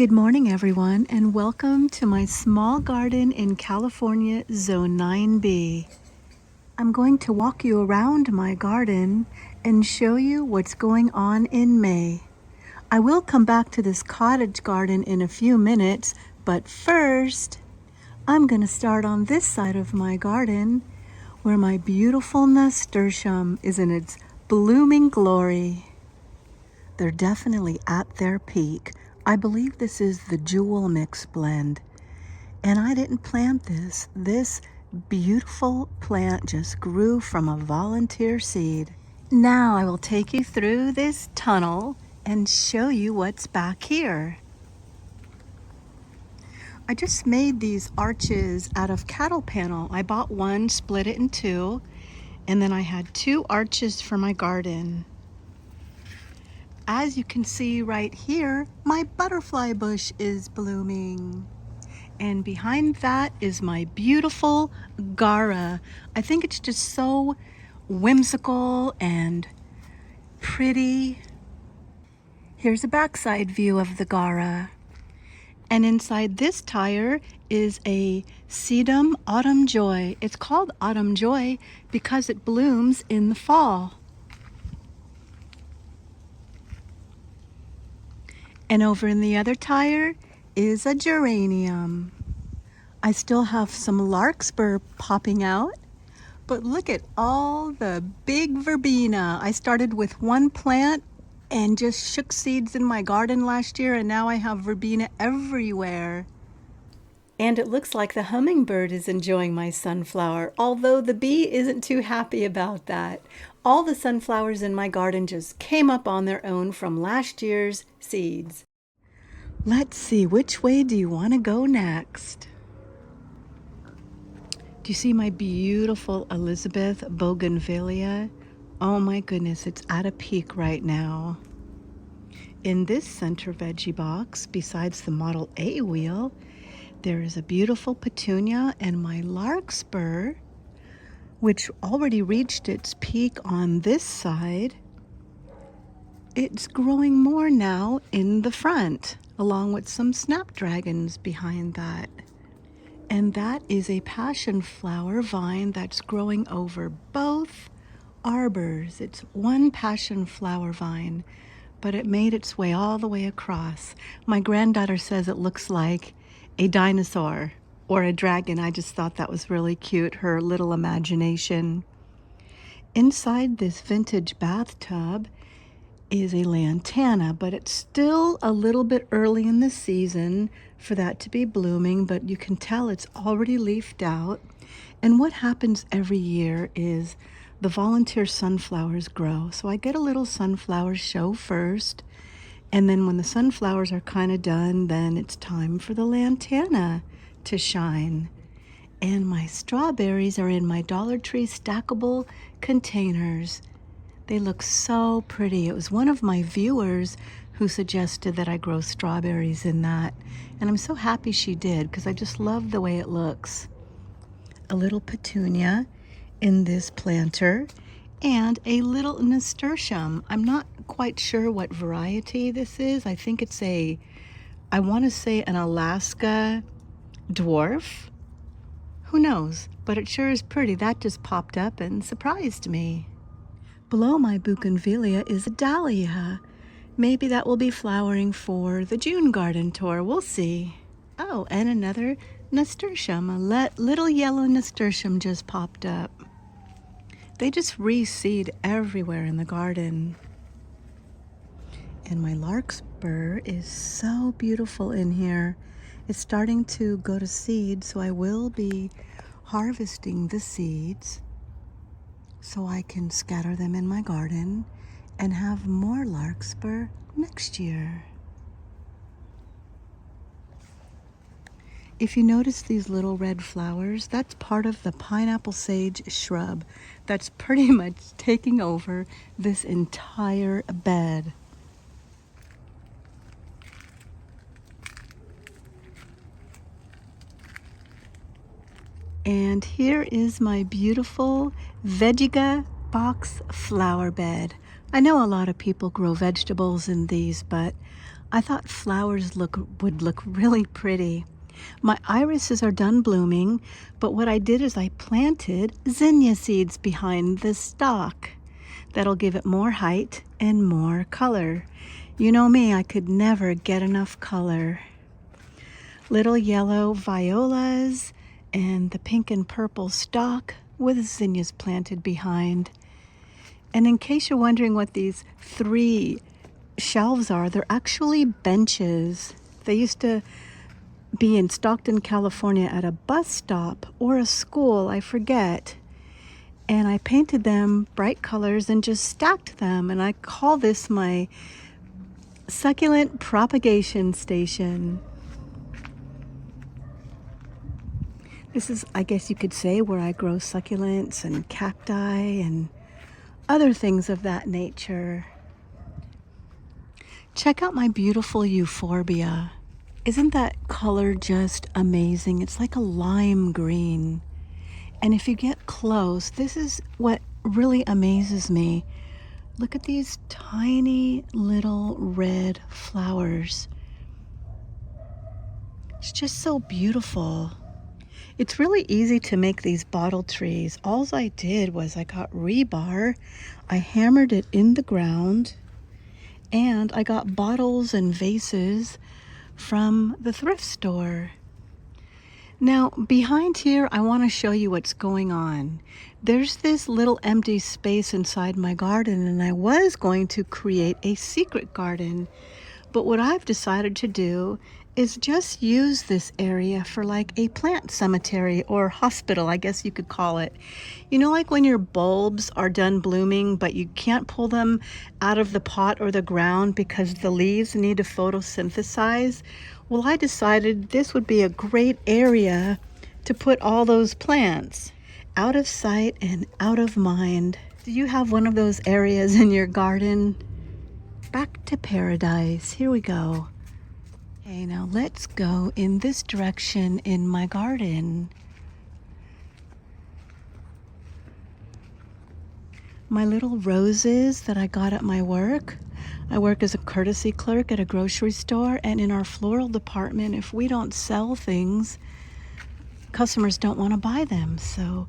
Good morning, everyone, and welcome to my small garden in California, Zone 9B. I'm going to walk you around my garden and show you what's going on in May. I will come back to this cottage garden in a few minutes, but first, I'm going to start on this side of my garden where my beautiful nasturtium is in its blooming glory. They're definitely at their peak. I believe this is the Jewel Mix blend. And I didn't plant this. This beautiful plant just grew from a volunteer seed. Now I will take you through this tunnel and show you what's back here. I just made these arches out of cattle panel. I bought one, split it in two, and then I had two arches for my garden. As you can see right here, my butterfly bush is blooming. And behind that is my beautiful Gara. I think it's just so whimsical and pretty. Here's a backside view of the Gara. And inside this tire is a sedum autumn joy. It's called autumn joy because it blooms in the fall. And over in the other tire is a geranium. I still have some larkspur popping out, but look at all the big verbena. I started with one plant and just shook seeds in my garden last year, and now I have verbena everywhere. And it looks like the hummingbird is enjoying my sunflower, although the bee isn't too happy about that. All the sunflowers in my garden just came up on their own from last year's seeds. Let's see, which way do you want to go next? Do you see my beautiful Elizabeth bougainvillea? Oh my goodness, it's at a peak right now. In this center veggie box, besides the Model A wheel, there is a beautiful petunia and my larkspur, which already reached its peak on this side. It's growing more now in the front, along with some snapdragons behind that. And that is a passion flower vine that's growing over both arbors. It's one passion flower vine, but it made its way all the way across. My granddaughter says it looks like a dinosaur or a dragon. I just thought that was really cute, her little imagination. Inside this vintage bathtub is a lantana, but it's still a little bit early in the season for that to be blooming, but you can tell it's already leafed out. And what happens every year is the volunteer sunflowers grow. So I get a little sunflower show first, and then when the sunflowers are kind of done, then it's time for the lantana to shine. And my strawberries are in my Dollar Tree stackable containers. They look so pretty. It was one of my viewers who suggested that I grow strawberries in that. And I'm so happy she did because I just love the way it looks. A little petunia in this planter and a little nasturtium. I'm not quite sure what variety this is. I think it's I want to say an Alaska dwarf. Who knows? But it sure is pretty. That just popped up and surprised me. Below my bougainvillea is a dahlia. Maybe that will be flowering for the June garden tour. We'll see. Oh, and another nasturtium. A little yellow nasturtium just popped up. They just reseed everywhere in the garden. And my larkspur is so beautiful in here. It's starting to go to seed, so I will be harvesting the seeds so I can scatter them in my garden and have more larkspur next year. If you notice these little red flowers, that's part of the pineapple sage shrub that's pretty much taking over this entire bed. And here is my beautiful Veggiega box flower bed. I know a lot of people grow vegetables in these, but I thought flowers would look really pretty. My irises are done blooming, but what I did is I planted zinnia seeds behind the stalk. That'll give it more height and more color. You know me, I could never get enough color. Little yellow violas and the pink and purple stalk with zinnias planted behind. And in case you're wondering what these 3 shelves are, they're actually benches. They used to be in Stockton, California at a bus stop or a school, I forget. And I painted them bright colors and just stacked them. And I call this my succulent propagation station. This is, I guess you could say, where I grow succulents and cacti and other things of that nature. Check out my beautiful euphorbia. Isn't that color just amazing? It's like a lime green. And if you get close, this is what really amazes me. Look at these tiny little red flowers. It's just so beautiful. It's really easy to make these bottle trees. All I did was I got rebar, I hammered it in the ground, and I got bottles and vases from the thrift store. Now, behind here, I want to show you what's going on. There's this little empty space inside my garden, and I was going to create a secret garden. But what I've decided to do is just use this area for like a plant cemetery or hospital, I guess you could call it. You know, like when your bulbs are done blooming, but you can't pull them out of the pot or the ground because the leaves need to photosynthesize? Well, I decided this would be a great area to put all those plants. Out of sight and out of mind. Do you have one of those areas in your garden? Back to paradise. Here we go. Okay, now let's go in this direction in my garden. My little roses that I got at my work. I work as a courtesy clerk at a grocery store, and in our floral department, if we don't sell things, customers don't want to buy them. So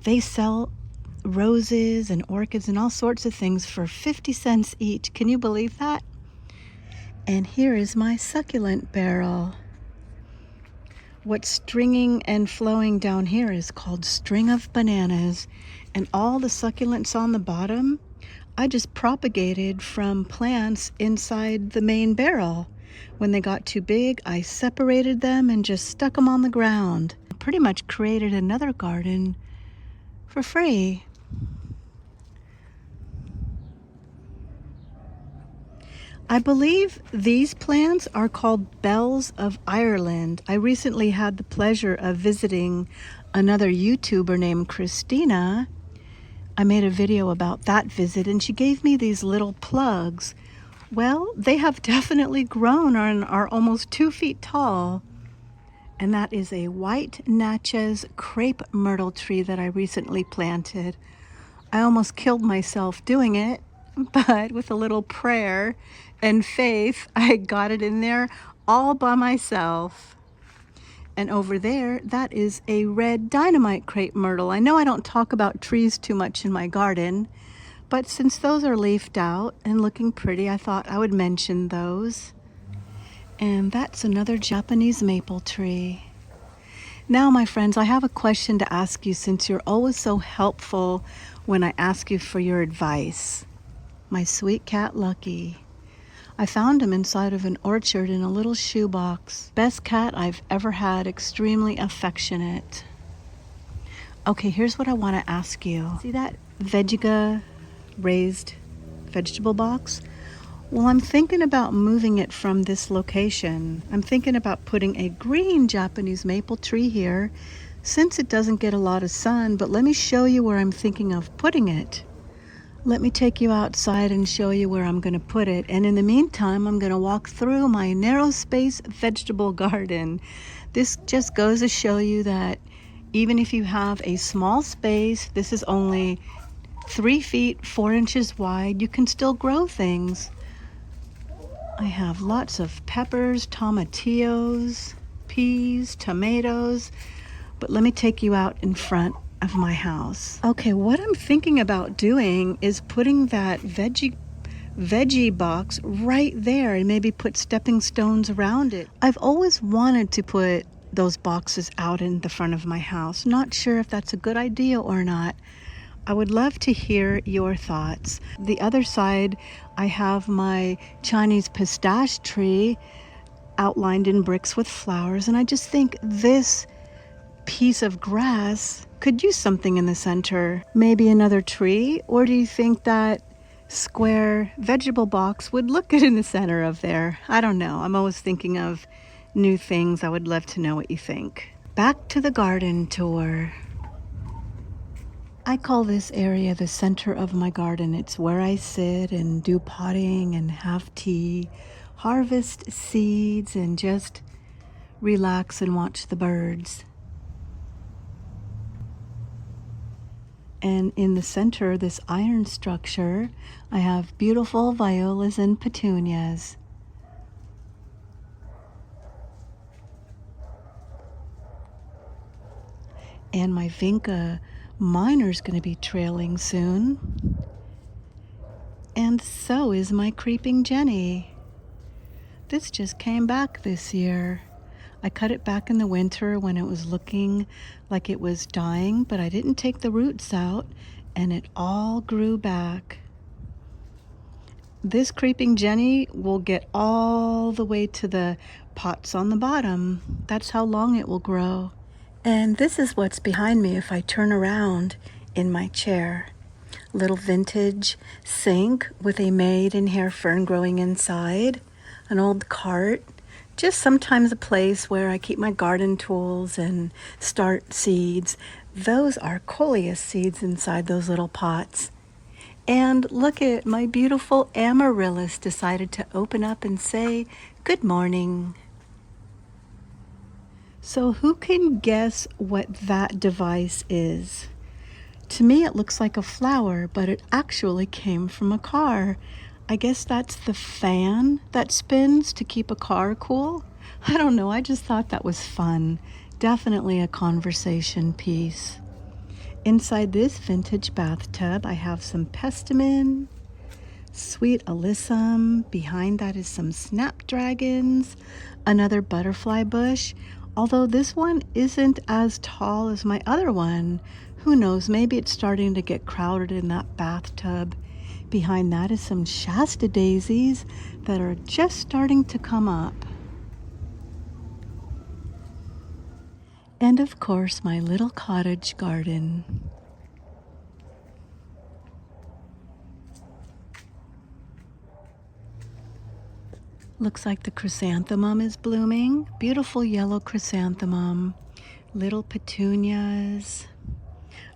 they sell roses and orchids and all sorts of things for 50 cents each. Can you believe that? And here is my succulent barrel. What's stringing and flowing down here is called string of bananas. And all the succulents on the bottom, I just propagated from plants inside the main barrel. When they got too big, I separated them and just stuck them on the ground. I pretty much created another garden for free. I believe these plants are called bells of Ireland. I recently had the pleasure of visiting another YouTuber named Christina. I made a video about that visit, and she gave me these little plugs. Well, they have definitely grown and are almost 2 feet tall. And that is a white Natchez crepe myrtle tree that I recently planted. I almost killed myself doing it, but with a little prayer and faith, I got it in there all by myself. And over there, that is a red dynamite crepe myrtle. I know I don't talk about trees too much in my garden, but since those are leafed out and looking pretty, I thought I would mention those. And that's another Japanese maple tree. Now, my friends, I have a question to ask you since you're always so helpful when I ask you for your advice. My sweet cat, Lucky. I found him inside of an orchard in a little shoebox. Best cat I've ever had, extremely affectionate. Okay, here's what I want to ask you. See that Veggiga raised vegetable box? Well, I'm thinking about moving it from this location. I'm thinking about putting a green Japanese maple tree here since it doesn't get a lot of sun, but let me show you where I'm thinking of putting it. Let me take you outside and show you where I'm going to put it. And in the meantime, I'm going to walk through my narrow space vegetable garden. This just goes to show you that even if you have a small space, this is only 3 feet, 4 inches wide, you can still grow things. I have lots of peppers, tomatillos, peas, tomatoes, but let me take you out in front of my house. Okay, what I'm thinking about doing is putting that veggie box right there and maybe put stepping stones around it. I've always wanted to put those boxes out in the front of my house. Not sure if that's a good idea or not. I would love to hear your thoughts. The other side, I have my Chinese pistache tree outlined in bricks with flowers, and I just think this piece of grass could use something in the center. Maybe another tree? Or do you think that square vegetable box would look good in the center of there? I don't know. I'm always thinking of new things. I would love to know what you think. Back to the garden tour. I call this area the center of my garden. It's where I sit and do potting and have tea, harvest seeds, and just relax and watch the birds. And in the center, this iron structure, I have beautiful violas and petunias. And my vinca miner's going to be trailing soon. And so is my creeping Jenny. This just came back this year. I cut it back in the winter when it was looking like it was dying, but I didn't take the roots out, and it all grew back. This creeping Jenny will get all the way to the pots on the bottom. That's how long it will grow. And this is what's behind me if I turn around in my chair. Little vintage sink with a maidenhair fern growing inside, an old cart, just sometimes a place where I keep my garden tools and start seeds. Those are coleus seeds inside those little pots. And look at my beautiful amaryllis decided to open up and say, good morning. So who can guess what that device is? To me, it looks like a flower, but it actually came from a car. I guess that's the fan that spins to keep a car cool. I don't know, I just thought that was fun. Definitely a conversation piece. Inside this vintage bathtub, I have some pestamon, sweet alyssum. Behind that is some snapdragons, another butterfly bush. Although this one isn't as tall as my other one. Who knows, maybe it's starting to get crowded in that bathtub. Behind that is some Shasta daisies that are just starting to come up. And of course, my little cottage garden. Looks like the chrysanthemum is blooming. Beautiful yellow chrysanthemum. Little petunias.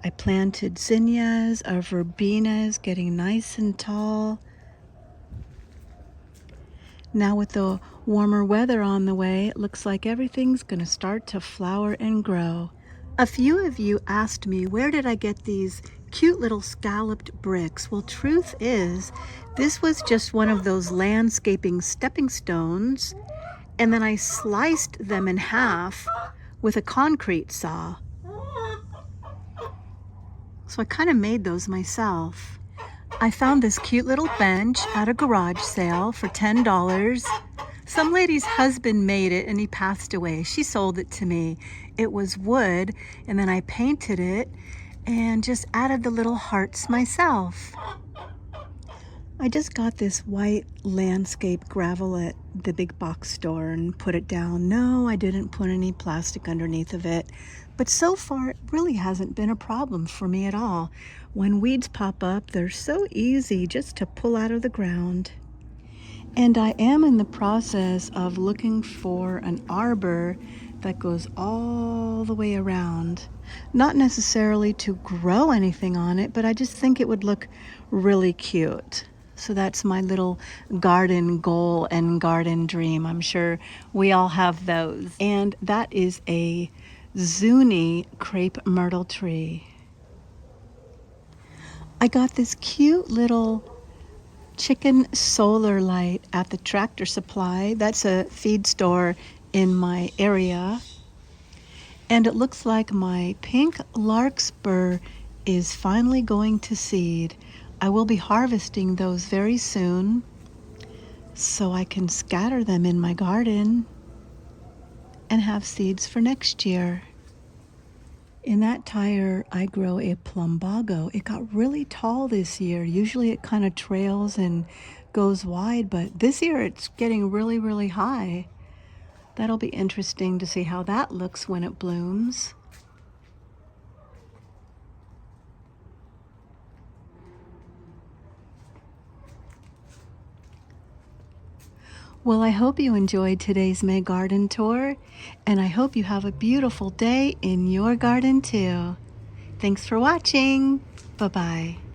I planted zinnias, our verbenas getting nice and tall. Now with the warmer weather on the way, it looks like everything's going to start to flower and grow. A few of you asked me, where did I get these cute little scalloped bricks? Well, truth is, this was just one of those landscaping stepping stones, and then I sliced them in half with a concrete saw. So I kind of made those myself. I found this cute little bench at a garage sale for $10. Some lady's husband made it and he passed away. She sold it to me. It was wood, and then I painted it and just added the little hearts myself. I just got this white landscape gravel at the big box store and put it down. No, I didn't put any plastic underneath of it. But so far, it really hasn't been a problem for me at all. When weeds pop up, they're so easy just to pull out of the ground. And I am in the process of looking for an arbor that goes all the way around. Not necessarily to grow anything on it, but I just think it would look really cute. So that's my little garden goal and garden dream. I'm sure we all have those. And that is a Zuni crepe myrtle tree. I got this cute little chicken solar light at the Tractor Supply. That's a feed store in my area. And it looks like my pink larkspur is finally going to seed. I will be harvesting those very soon so I can scatter them in my garden and have seeds for next year. In that tire, I grow a plumbago. It got really tall this year. Usually it kind of trails and goes wide, but this year it's getting really, really high. That'll be interesting to see how that looks when it blooms. Well, I hope you enjoyed today's May garden tour, and I hope you have a beautiful day in your garden too. Thanks for watching. Bye-bye.